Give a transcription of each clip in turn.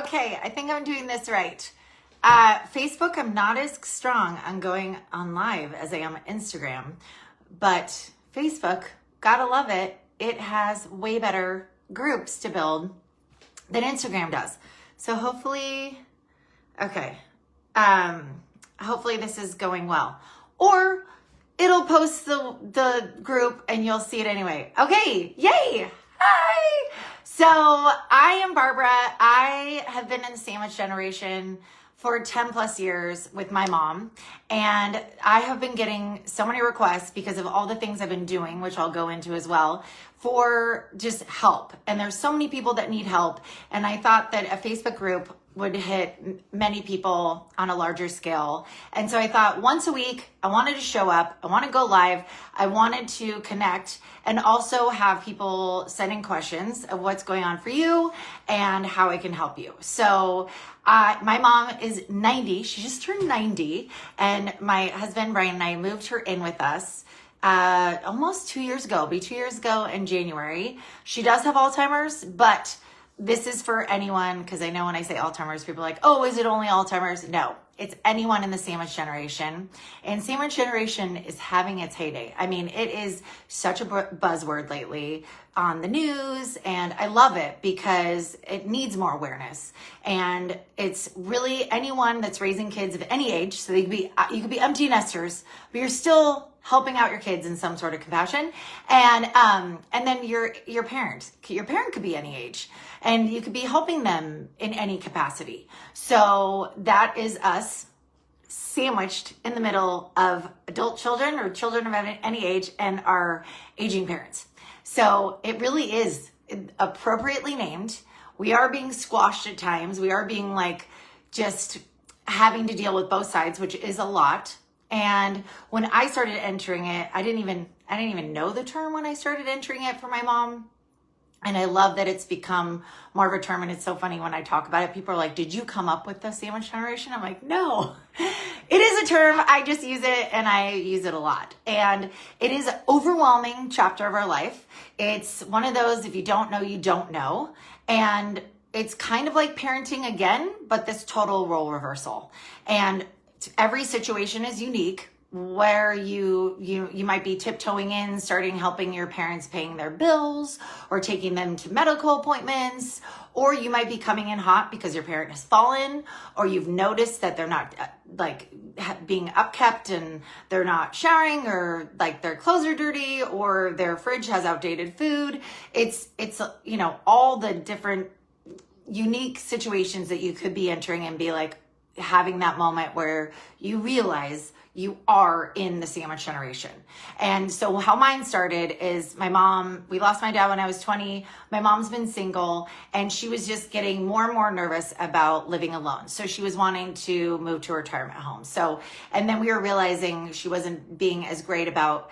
Okay, I think I'm doing this right. Facebook, I'm not as strong on going on live as I am Instagram, but Facebook, gotta love it. It has way better groups to build than Instagram does. So hopefully this is going well. Or it'll post the group and you'll see it anyway. Okay, yay! Hi! So I am Barbara. I have been in the sandwich generation for 10 plus years with my mom. And I have been getting so many requests because of all the things I've been doing, which I'll go into as well, for just help. And there's so many people that need help. And I thought that a Facebook group would hit many people on a larger scale. And so I thought once a week, I wanted to show up, I want to go live, I wanted to connect and also have people send in questions of what's going on for you and how I can help you. So my mom is 90, she just turned 90, and my husband Brian and I moved her in with us almost 2 years ago, be 2 years ago in January. She does have Alzheimer's, but this is for anyone, because I know when I say Alzheimer's, people are like, oh, is it only Alzheimer's? No, it's anyone in the sandwich generation. And sandwich generation is having its heyday. I mean, it is such a buzzword lately on the news, and I love it because it needs more awareness. And it's really anyone that's raising kids of any age, so you could be empty nesters, but you're still helping out your kids in some sort of compassion. And then your parent could be any age, and you could be helping them in any capacity. So that is us sandwiched in the middle of adult children or children of any age and our aging parents. So it really is appropriately named. We are being squashed at times. We are being just having to deal with both sides, which is a lot. And when I started entering it, I didn't even know the term when I started entering it for my mom. And I love that it's become more of a term. And it's so funny when I talk about it, people are like, did you come up with the sandwich generation? I'm like, no, it is a term. I just use it, and I use it a lot. And it is an overwhelming chapter of our life. It's one of those, if you don't know, you don't know. And it's kind of like parenting again, but this total role reversal. And every situation is unique, where you might be tiptoeing in, starting helping your parents paying their bills or taking them to medical appointments, or you might be coming in hot because your parent has fallen, or you've noticed that they're not being upkept and they're not showering, or their clothes are dirty, or their fridge has outdated food. It's all the different unique situations that you could be entering and be having that moment where you realize you are in the sandwich generation. And so how mine started is we lost my dad when I was 20. My mom's been single, and she was just getting more and more nervous about living alone. So she was wanting to move to a retirement home. And then we were realizing she wasn't being as great about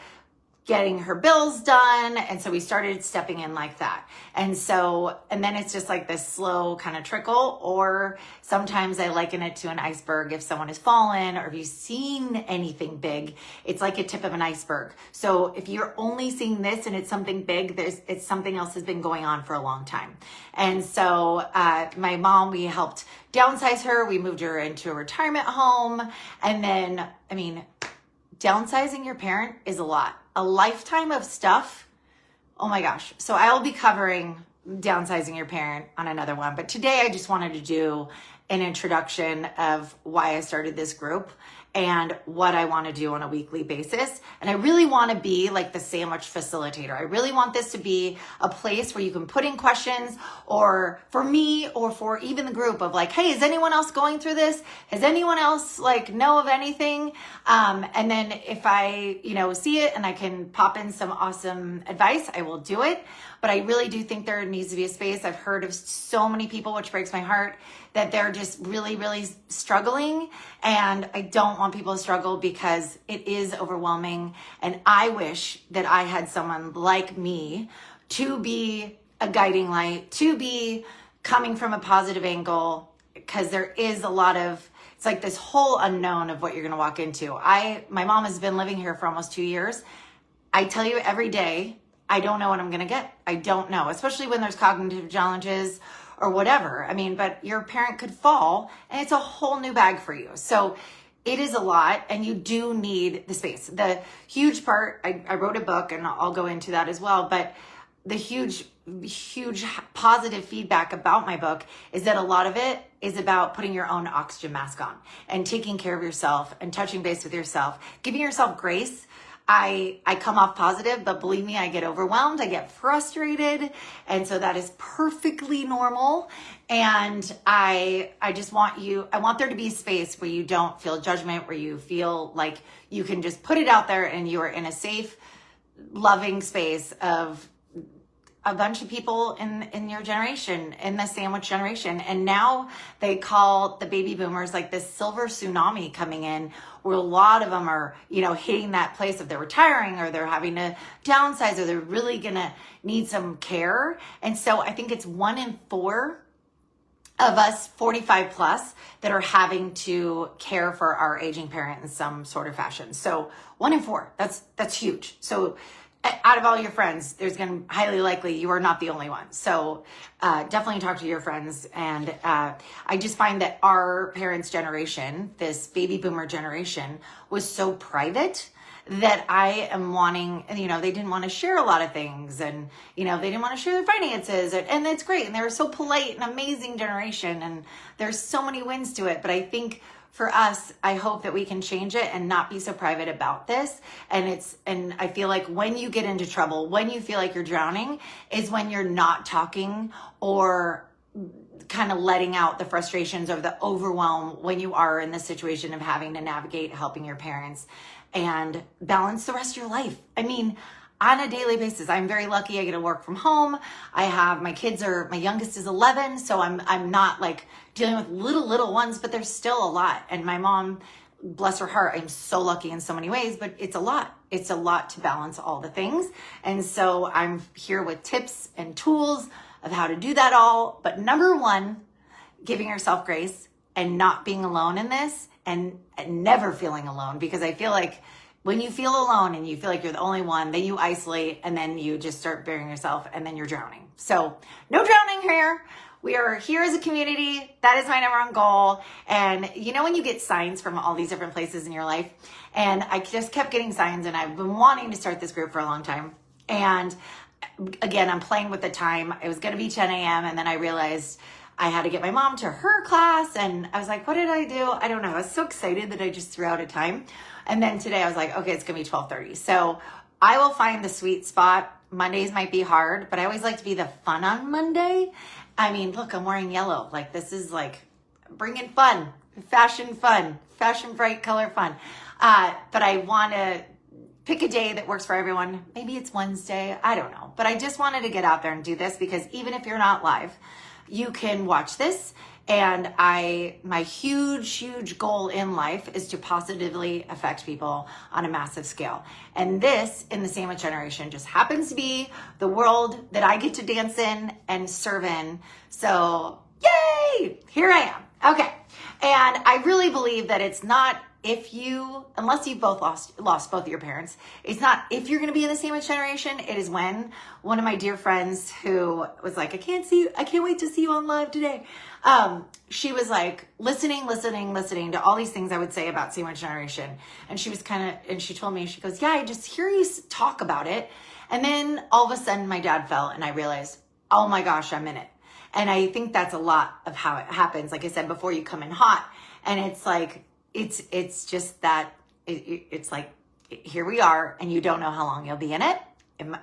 getting her bills done. And so we started stepping in like that. And then it's just this slow kind of trickle, or sometimes I liken it to an iceberg. If someone has fallen, or if you've seen anything big, it's like a tip of an iceberg. So if you're only seeing this and it's something big, it's something else has been going on for a long time. And so my mom, we helped downsize her. We moved her into a retirement home. And then, downsizing your parent is a lot. A lifetime of stuff. Oh my gosh. So I'll be covering downsizing your parent on another one. But today I just wanted to do an introduction of why I started this group and what I want to do on a weekly basis. And I really want to be the sandwich facilitator. I really want this to be a place where you can put in questions, or for me, or for even the group of hey, is anyone else going through this? Has anyone else know of anything? And then if I, see it and I can pop in some awesome advice, I will do it. But I really do think there needs to be a space. I've heard of so many people, which breaks my heart, that they're just really, really struggling. And I don't want people to struggle because it is overwhelming. And I wish that I had someone like me to be a guiding light, to be coming from a positive angle, because there is a lot of, it's this whole unknown of what you're going to walk into. My mom has been living here for almost 2 years. I tell you every day, I don't know what I'm going to get. I don't know, especially when there's cognitive challenges or whatever. I mean, but your parent could fall and it's a whole new bag for you. So it is a lot, and you do need the space. The huge part, I wrote a book, and I'll go into that as well, but the huge positive feedback about my book is that a lot of it is about putting your own oxygen mask on and taking care of yourself and touching base with yourself, giving yourself grace. I come off positive, but believe me, I get overwhelmed, I get frustrated, and so that is perfectly normal. And I want there to be space where you don't feel judgment, where you feel like you can just put it out there and you are in a safe, loving space of a bunch of people in your generation, in the sandwich generation. And now they call the baby boomers like this silver tsunami coming in, where a lot of them are, hitting that place of they're retiring or they're having to downsize or they're really gonna need some care. And so I think it's 1 in 4 of us 45 plus that are having to care for our aging parent in some sort of fashion. So 1 in 4, that's huge. So out of all your friends, there's going to highly likely you are not the only one. So definitely talk to your friends. And I just find that our parents' generation, this baby boomer generation, was so private that I am wanting, they didn't want to share a lot of things, and, they didn't want to share their finances, and that's great. And they were so polite and amazing generation, and there's so many wins to it. But I think for us, I hope that we can change it and not be so private about this. And I feel like when you get into trouble, when you feel like you're drowning, is when you're not talking or kind of letting out the frustrations or the overwhelm when you are in the situation of having to navigate helping your parents and balance the rest of your life. I mean, on a daily basis, I'm very lucky. I get to work from home. I have my youngest is 11, so I'm not like dealing with little ones, but there's still a lot. And my mom, bless her heart, I'm so lucky in so many ways, but it's a lot. It's a lot to balance all the things. And so I'm here with tips and tools of how to do that all. But number 1, giving yourself grace and not being alone in this, and never feeling alone, because I feel like when you feel alone and you feel like you're the only one, then you isolate and then you just start burying yourself and then you're drowning. So no drowning here. We are here as a community. That is my number 1 goal. And when you get signs from all these different places in your life, and I just kept getting signs, and I've been wanting to start this group for a long time. And again, I'm playing with the time. It was going to be 10 a.m. and then I realized I had to get my mom to her class, and I was like, what did I do? I don't know. I was so excited that I just threw out a time. And then today I was like, okay, it's going to be 12:30. So I will find the sweet spot. Mondays might be hard, but I always like to be the fun on Monday. I mean, look, I'm wearing yellow. Like, this is like bringing fun, fashion bright color fun. But I want to pick a day that works for everyone. Maybe it's Wednesday. I don't know. But I just wanted to get out there and do this, because even if you're not live, you can watch this. And my huge goal in life is to positively affect people on a massive scale. And this, in the sandwich generation, just happens to be the world that I get to dance in and serve in. So, yay! Here I am. Okay. And I really believe that it's not unless you've both lost both of your parents, it's not if you're going to be in the sandwich generation. It is when one of my dear friends who was like, I can't wait to see you on live today. She was like listening to all these things I would say about sandwich generation. And she was and she told me, she goes, yeah, I just hear you talk about it. And then all of a sudden my dad fell and I realized, oh my gosh, I'm in it. And I think that's a lot of how it happens. Like I said before, you come in hot, and it's like, it's just that it's like, here we are, and you don't know how long you'll be in it.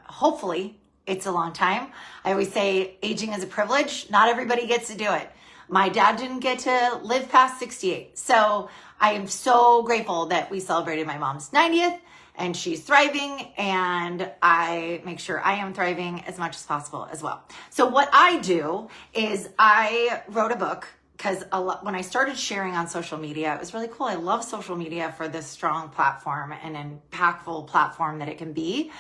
Hopefully it's a long time. I always say aging is a privilege. Not everybody gets to do it. My dad didn't get to live past 68. So I am so grateful that we celebrated my mom's 90th, and she's thriving, and I make sure I am thriving as much as possible as well. So what I do is I wrote a book, because when I started sharing on social media, it was really cool. I love social media for this strong platform and impactful platform that it can be,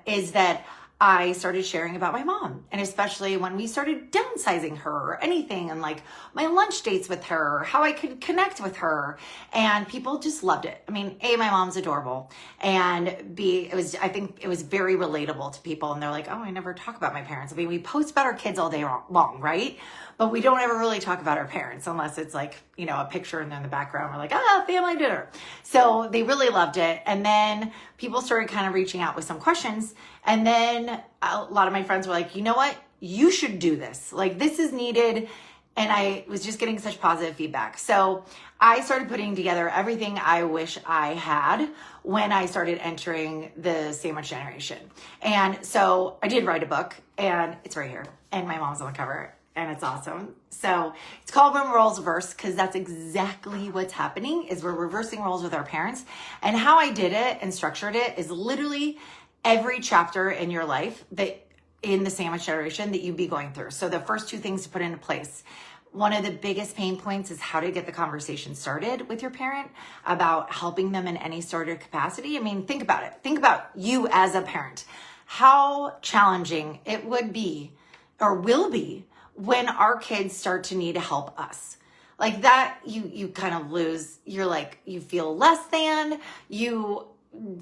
is that I started sharing about my mom, and especially when we started downsizing her or anything, and like my lunch dates with her, how I could connect with her, and people just loved it. I mean, A, my mom's adorable, and B, I think it was very relatable to people, and they're like, oh, I never talk about my parents. I mean, we post about our kids all day long, right? But we don't ever really talk about our parents unless it's like, you know, a picture and then in the background we're like, family dinner. So they really loved it. And then people started kind of reaching out with some questions. And then a lot of my friends were like, you know what? You should do this. Like, this is needed. And I was just getting such positive feedback. So I started putting together everything I wish I had when I started entering the sandwich generation. And so I did write a book, and it's right here. And my mom's on the cover. And it's awesome. So it's called When Roles Reverse, because that's exactly what's happening, is we're reversing roles with our parents. And how I did it and structured it is literally every chapter in your life that in the sandwich generation that you'd be going through. So the first two things to put into place. One of the biggest pain points is how to get the conversation started with your parent about helping them in any sort of capacity. I mean, think about it. Think about you as a parent. How challenging it would be or will be when our kids start to need help us. Like that, you kind of lose, you feel less than, you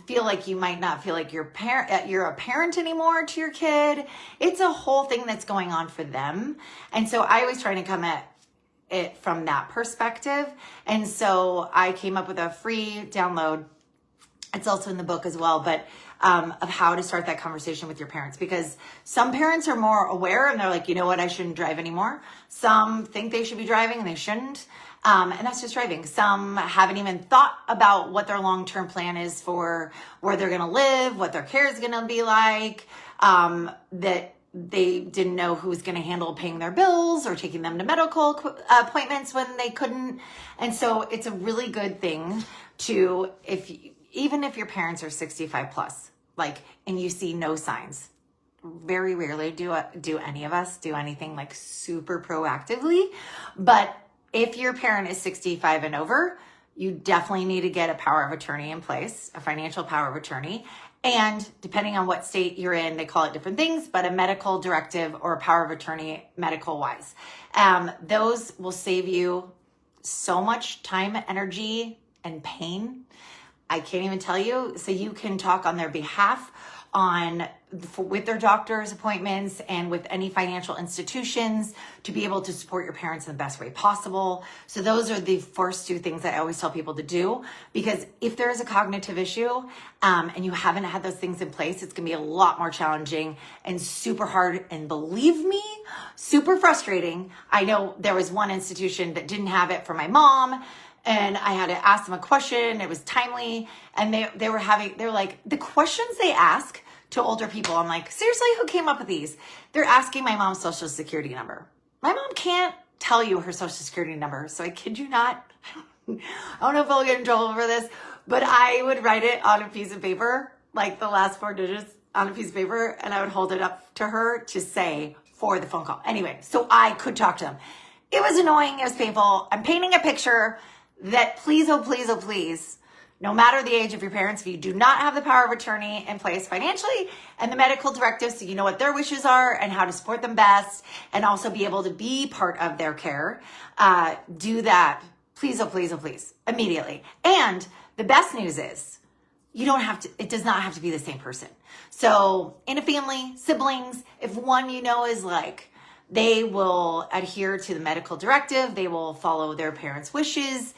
feel like you might not feel like you're a parent anymore to your kid. It's a whole thing that's going on for them. And so I always try to come at it from that perspective. And so I came up with a free download. It's also in the book as well, but of how to start that conversation with your parents, because some parents are more aware and they're like, you know what, I shouldn't drive anymore. Some think they should be driving and they shouldn't. And that's just driving. Some haven't even thought about what their long-term plan is for where they're going to live, what their care is going to be like, that they didn't know who's going to handle paying their bills or taking them to medical appointments when they couldn't. And so it's a really good thing to, even if your parents are 65 plus, and you see no signs, very rarely do any of us do anything like super proactively. But if your parent is 65 and over, you definitely need to get a power of attorney in place, a financial power of attorney. And depending on what state you're in, they call it different things, but a medical directive or a power of attorney medical wise. Those will save you so much time, energy, and pain. I can't even tell you. So you can talk on their behalf with their doctor's appointments and with any financial institutions to be able to support your parents in the best way possible. So those are the first two things that I always tell people to do, because if there is a cognitive issue and you haven't had those things in place, it's going to be a lot more challenging and super hard. And believe me, super frustrating. I know there was one institution that didn't have it for my mom, and I had to ask them a question. It was timely. And they were like, the questions they ask to older people, I'm like, seriously, who came up with these? They're asking my mom's social security number. My mom can't tell you her social security number. So I kid you not. I don't know if I'll get in trouble for this, but I would write it on a piece of paper, like the last 4 digits on a piece of paper, and I would hold it up to her to say for the phone call. Anyway, so I could talk to them. It was annoying. It was painful. I'm painting a picture that please, oh please, oh please, no matter the age of your parents, if you do not have the power of attorney in place financially and the medical directives, so you know what their wishes are and how to support them best and also be able to be part of their care, do that. Please, oh please, oh please, immediately. And the best news is it does not have to be the same person. So in a family, siblings, if one is they will adhere to the medical directive, they will follow their parents' wishes,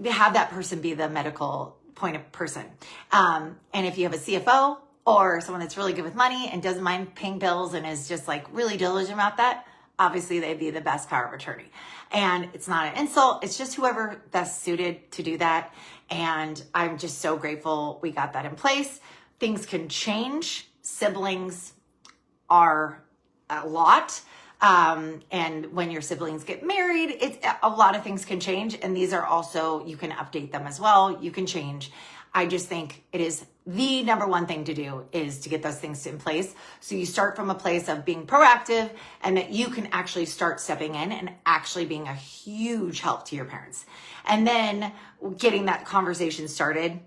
have that person be the medical point of person. And if you have a CFO or someone that's really good with money and doesn't mind paying bills and is just really diligent about that, obviously they'd be the best power of attorney. And it's not an insult. It's just whoever best suited to do that. And I'm just so grateful we got that in place. Things can change. Siblings are a lot. And when your siblings get married, a lot of things can change. And these are also, you can update them as well. You can change. I just think it is the number one thing to do is to get those things in place. So you start from a place of being proactive and that you can actually start stepping in and actually being a huge help to your parents. And then getting that conversation started.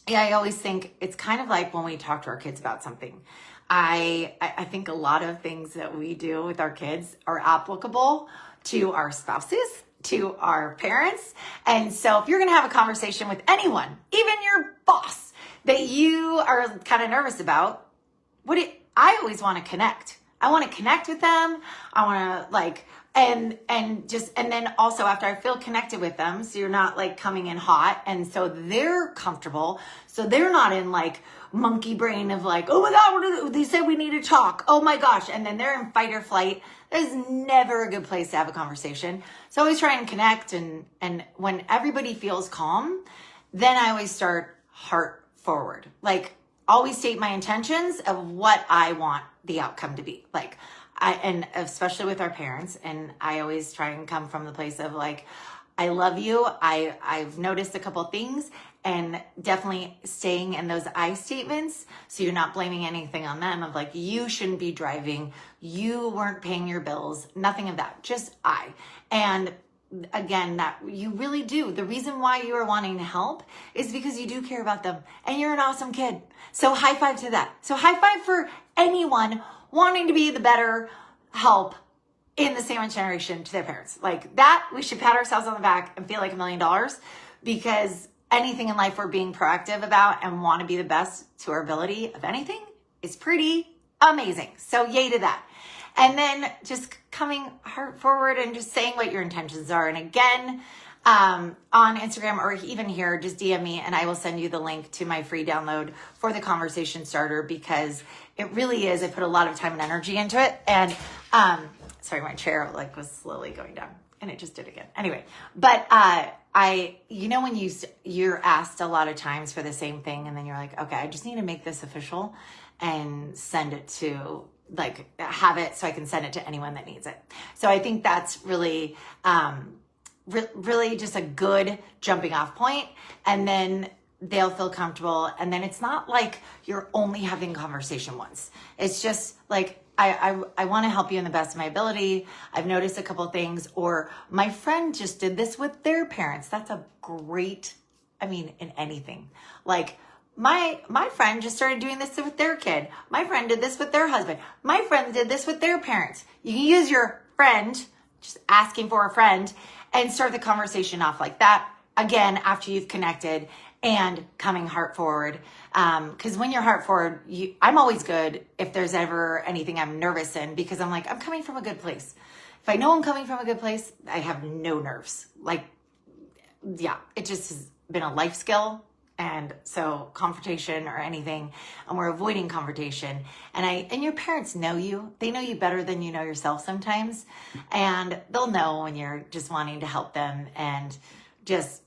Yeah, I always think it's kind of like when we talk to our kids about something. I think a lot of things that we do with our kids are applicable to our spouses, to our parents. And so if you're going to have a conversation with anyone, even your boss, that you are kind of nervous about, I always want to connect. I want to connect with them. I want to and then also after I feel connected with them, so you're not like coming in hot, and so they're comfortable, so they're not in like monkey brain of like, oh my God, they said we need to talk. Oh my gosh. And then they're in fight or flight. That is never a good place to have a conversation. So I always try and connect, and when everybody feels calm, then I always start heart forward. Like, always state my intentions of what I want the outcome to be. Like, and especially with our parents, and I always try and come from the place of like, I love you. I've noticed a couple things, and definitely staying in those I statements. So you're not blaming anything on them of like, you shouldn't be driving. You weren't paying your bills. Nothing of that. Just I. And again, that you really do. The reason why you are wanting to help is because you do care about them, and you're an awesome kid. So high five to that. So high five for anyone wanting to be the better help in the sandwich generation to their parents. Like that, we should pat ourselves on the back and feel like $1 million, because anything in life we're being proactive about and want to be the best to our ability of anything is pretty amazing. So yay to that. And then just coming heart forward and just saying what your intentions are. And again, on Instagram or even here, just DM me and I will send you the link to my free download for the conversation starter, because it really is. I put a lot of time and energy into it. And sorry, my chair was slowly going down, and it just did again. Anyway, but when you're asked a lot of times for the same thing, and then you're like, okay, I just need to make this official and send it to have it so I can send it to anyone that needs it. So I think that's really, really just a good jumping off point. And then they'll feel comfortable. And then it's not like you're only having conversation once. It's just like, I want to help you in the best of my ability. I've noticed a couple of things, or my friend just did this with their parents. That's a great, in anything. Like my friend just started doing this with their kid. My friend did this with their husband. My friend did this with their parents. You can use your friend, just asking for a friend, and start the conversation off like that. Again, after you've connected and coming heart forward. Because when you're heart forward, I'm always good if there's ever anything I'm nervous in, because I'm like, I'm coming from a good place. If I know I'm coming from a good place, I have no nerves. It just has been a life skill. And so confrontation or anything, and we're avoiding confrontation. And your parents know you. They know you better than you know yourself sometimes. And they'll know when you're just wanting to help them and just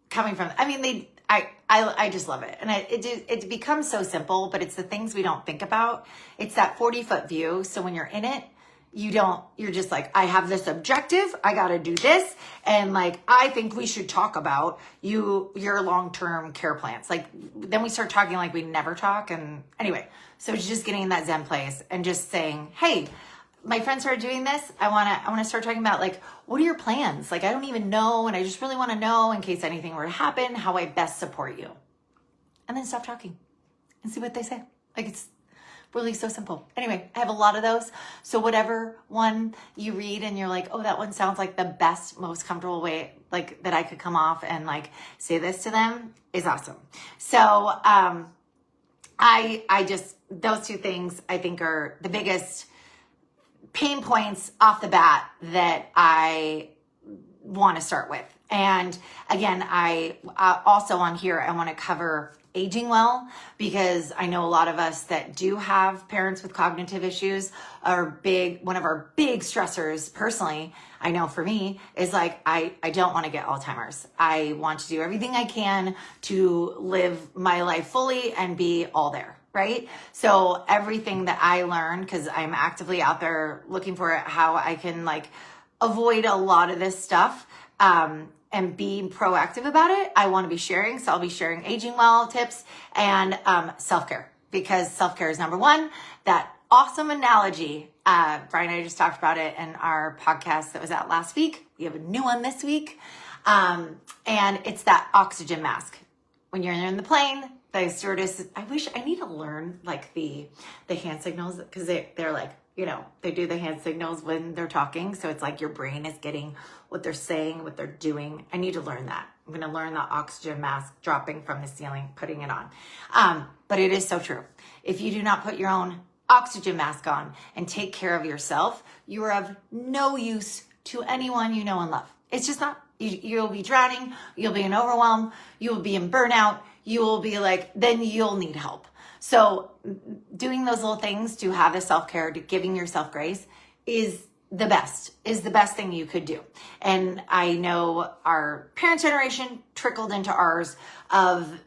coming from, I just love it. And it becomes so simple, but it's the things we don't think about. It's that 40-foot view. So when you're in it, you're just like, I have this objective, I got to do this. And I think we should talk about your long-term care plans. Then we start talking like we never talk. And anyway, so it's just getting in that Zen place and just saying, hey, my friend started doing this. I want to start talking about what are your plans? I don't even know. And I just really want to know, in case anything were to happen, how I best support you. And then stop talking and see what they say. It's really so simple. Anyway, I have a lot of those. So whatever one you read and you're like, oh, that one sounds like the best, most comfortable way, that I could come off and say this to them, is awesome. So, I just, those two things I think are the biggest pain points off the bat that I want to start with. And again, I also on here, I want to cover aging well, because I know a lot of us that do have parents with cognitive issues are one of our big stressors personally. I know for me is I don't want to get Alzheimer's. I want to do everything I can to live my life fully and be all there. Right? So everything that I learned, because I'm actively out there looking for how I can avoid a lot of this stuff, and be proactive about it, I want to be sharing. So I'll be sharing aging well tips and self-care, because self-care is number one. That awesome analogy, Brian and I just talked about it in our podcast that was out last week. We have a new one this week. And it's that oxygen mask. When you're in the plane, the stewardess, I need to learn like the hand signals, because they're like, you know, they do the hand signals when they're talking. So it's like your brain is getting what they're saying, what they're doing. I need to learn that. I'm going to learn the oxygen mask dropping from the ceiling, putting it on. But it is so true. If you do not put your own oxygen mask on and take care of yourself, you are of no use to anyone you know and love. It's just not. You'll be drowning. You'll be in overwhelm. You will be in burnout. You will be like, then you'll need help. So doing those little things to have the self-care, to giving yourself grace is the best thing you could do. And I know our parents' generation trickled into ours of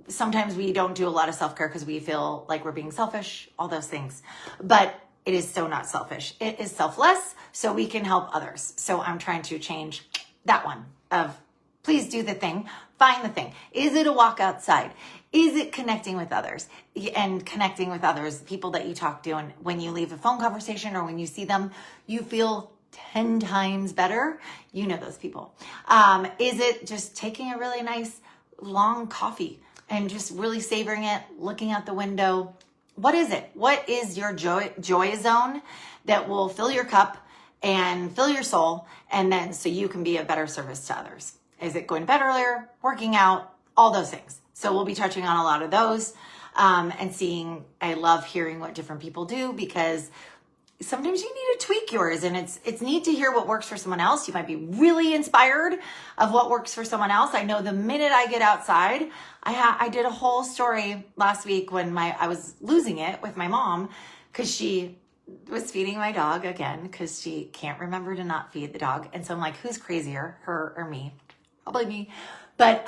sometimes we don't do a lot of self-care because we feel like we're being selfish, all those things. But it is so not selfish. It is selfless, so we can help others. So I'm trying to change that one of please do the thing, find the thing. Is it a walk outside? Is it connecting with others? And connecting with others, people that you talk to, and when you leave a phone conversation or when you see them, you feel 10 times better. You know those people. Is it just taking a really nice long coffee and just really savoring it, looking out the window? What is it? What is your joy zone that will fill your cup and fill your soul, and then so you can be a better service to others? Is it going to bed earlier, working out, all those things? So we'll be touching on a lot of those and seeing. I love hearing what different people do, because sometimes you need to tweak yours, and it's neat to hear what works for someone else. You might be really inspired of what works for someone else. I know the minute I get outside, I did a whole story last week when I was losing it with my mom, because she was feeding my dog again, because she can't remember to not feed the dog. And so I'm like, who's crazier, her or me? Probably me. But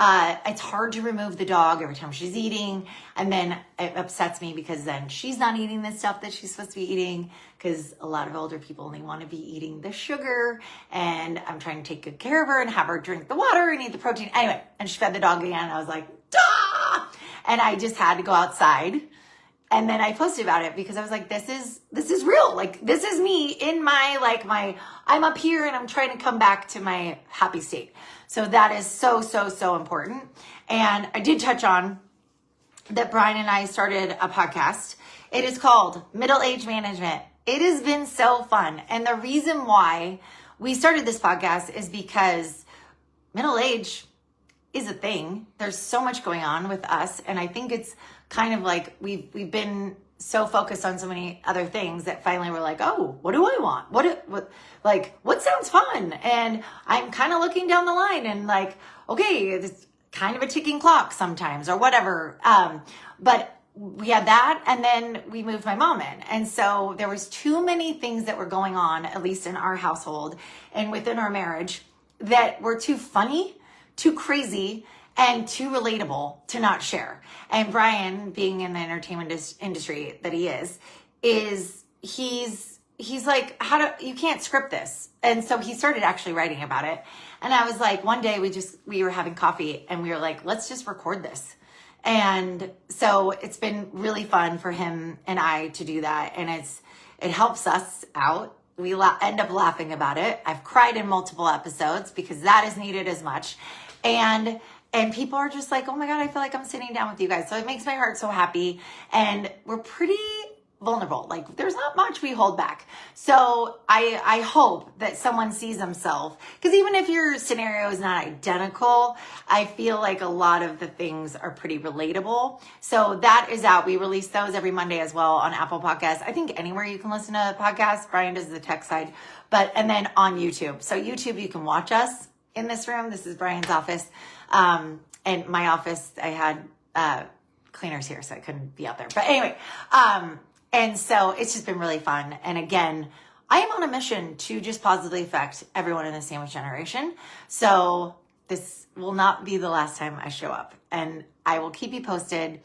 it's hard to remove the dog every time she's eating. And then it upsets me because then she's not eating the stuff that she's supposed to be eating, because a lot of older people only want to be eating the sugar. And I'm trying to take good care of her and have her drink the water and eat the protein. Anyway, and she fed the dog again. I was like, "Dah!" And I just had to go outside. And then I posted about it because I was like, this is real. Like, this is me in I'm up here and I'm trying to come back to my happy state. So that is so, so, so important. And I did touch on that Brian and I started a podcast. It is called Middle Age Management. It has been so fun. And the reason why we started this podcast is because middle age is a thing. There's so much going on with us. And I think it's kind of like we've been so focused on so many other things that finally we're like, oh, what do I want? What sounds fun? And I'm kind of looking down the line and like, okay, it's kind of a ticking clock sometimes or whatever. But we had that, and then we moved my mom in. And so there was too many things that were going on, at least in our household and within our marriage, that were too funny, too crazy, and too relatable to not share. And Brian, being in the entertainment industry that he is he's like, you can't script this. And so he started actually writing about it. And I was like, one day we were having coffee and we were like, let's just record this. And so it's been really fun for him and I to do that. And it helps us out. We end up laughing about it. I've cried in multiple episodes because that is needed as much. And people are just like, oh my God, I feel like I'm sitting down with you guys. So it makes my heart so happy. And we're pretty vulnerable. Like, there's not much we hold back. So I hope that someone sees themselves, because even if your scenario is not identical, I feel like a lot of the things are pretty relatable. So that is out. We release those every Monday as well on Apple Podcasts. I think anywhere you can listen to podcasts. Brian does the tech side, and then on YouTube. So YouTube, you can watch us in this room. This is Brian's office. And my office, I had cleaners here, so I couldn't be out there. But anyway, and so it's just been really fun. And again, I am on a mission to just positively affect everyone in the sandwich generation. So this will not be the last time I show up, and I will keep you posted.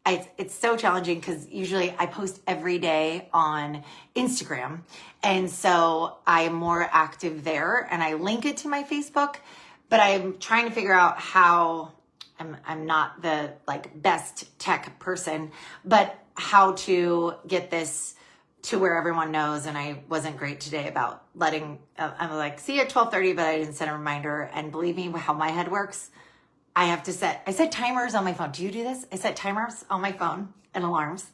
It's so challenging because usually I post every day on Instagram. And so I am more active there, and I link it to my Facebook, but I'm trying to figure out how I'm not the best tech person, but how to get this to where everyone knows. And I wasn't great today about letting, I'm like, see you at 12:30, but I didn't send a reminder. And believe me, how my head works, I set timers on my phone. Do you do this? I set timers on my phone and alarms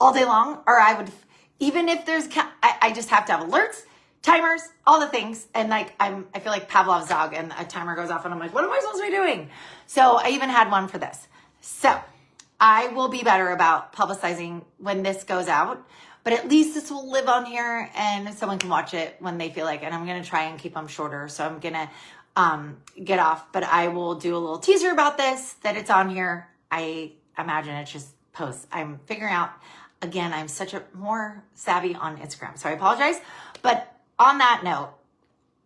all day long, or I would, even if there's, I just have to have alerts, timers, all the things. And like, I feel like Pavlov's dog, and a timer goes off and I'm like, what am I supposed to be doing? So I even had one for this. So I will be better about publicizing when this goes out, but at least this will live on here and someone can watch it when they feel like, and I'm going to try and keep them shorter. So I'm going to get off, but I will do a little teaser about this, that it's on here. I imagine it's just posts. I'm figuring out, again, I'm such a more savvy on Instagram, so I apologize. But on that note,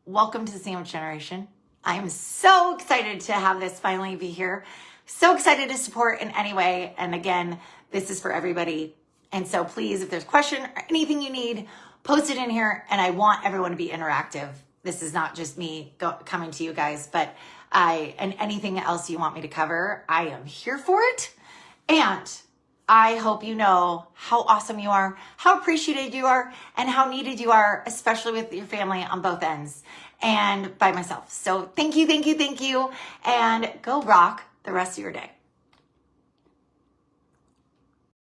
welcome to the Sandwich Generation. I'm so excited to have this finally be here. So excited to support in any way. And again, this is for everybody. And so please, if there's a question or anything you need, post it in here. And I want everyone to be interactive. This is not just me coming to you guys, but and anything else you want me to cover, I am here for it. And I hope you know how awesome you are, how appreciated you are, and how needed you are, especially with your family on both ends and by myself. So thank you, thank you, thank you, and go rock the rest of your day.